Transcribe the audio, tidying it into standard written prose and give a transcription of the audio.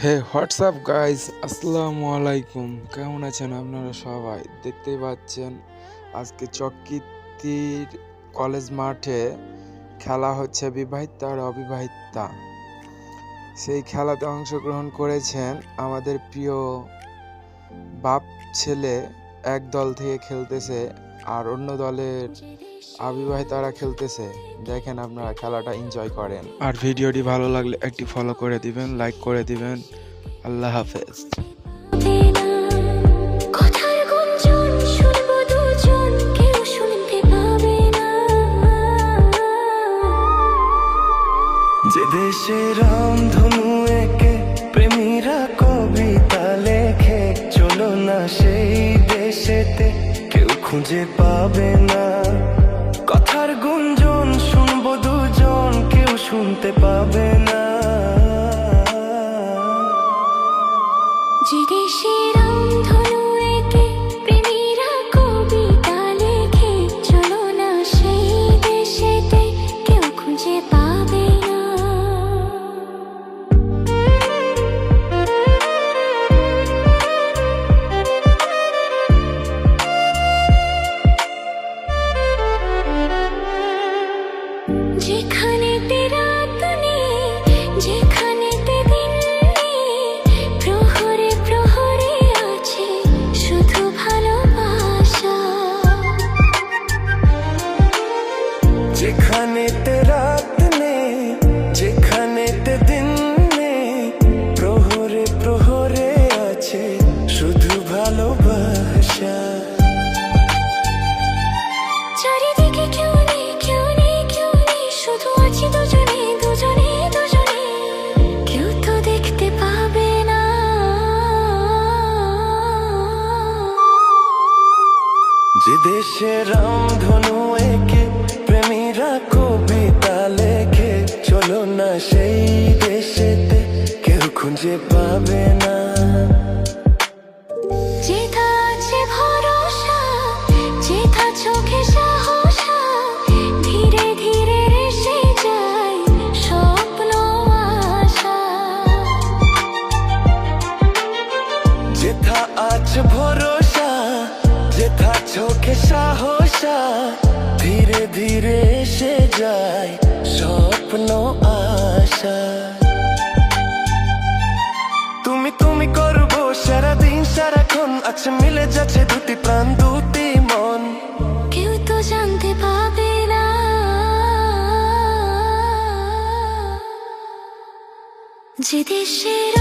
হে WhatsApp guys, আসসালামু আলাইকুম। কেমন আছেন আপনারা সবাই? দেখতেই পাচ্ছেন আজকে চক্কিতির কলেজ মাঠে খেলা হচ্ছে বিবাহিত আর অবিবাহিতা। সেই খেলাতে অংশগ্রহণ করেছেন আমাদের প্রিয় বাপ ছেলে। এক দল থেকে খেলতেছে আর অন্য দলের অবিবাহিতারা খেলতেছে। দেখেন, আপনারা খেলাটা এনজয় করেন। আর ভিডিওটি ভালো লাগলে একটি ফলো করে দিবেন, লাইক করে দিবেন। আল্লাহ হাফেজ। যে দেশে রামধনু এঁকে প্রেমীরা কবিতা লেখে, চলো না সেই দেশেতে, কেউ খুঁজে পাবে না। কথার গুঞ্জন শুনবো দুজন, কেউ শুনতে পাবে না। যে দেশে রামধনু এঁকে প্রেমীরা কবিতা লেখে, চলো না সেই দেশেতে, কেউ খুঁজে পাবে না। যেখানেতে রাত নেই, যেখানেতে দিন নেই, প্রহরে প্রহরে আছে শুধু ভালোবাসা। যেখানেতে রাত নেই, যেখানেতে দিন নেই, প্রহরে প্রহরে আছে শুধু ভালোবাসা। চারিদিকে কেউ নেই, কেউ নেই, কেউ নেই, শুধু আছি দুজনে দুজনে দুজনে, কেউ তো দেখতে পাবে না। যে দেশে রামধনু এঁকে প্রেমীরা কবিতা লেখে, চলো না সেই দেশেতে, কেউ খুঁজে পাবে না। যেথা আছে ভরসা, যেথা চোখে সাহসা, ধীরে ধীরে এসে যায় স্বপ্ন আশা। যেথা আছে ভরসা, যেথা চোখে সাহসা, ধীরে ধীরে এসে যায় স্বপ্ন আশা। তুমি তুমি করবো সারাদিন সারাক্ষণ, আছে মিলে যাচ্ছে দুটি প্রাণ দুটি মন, কেউ তো জানতে পাবে না। যে দেশের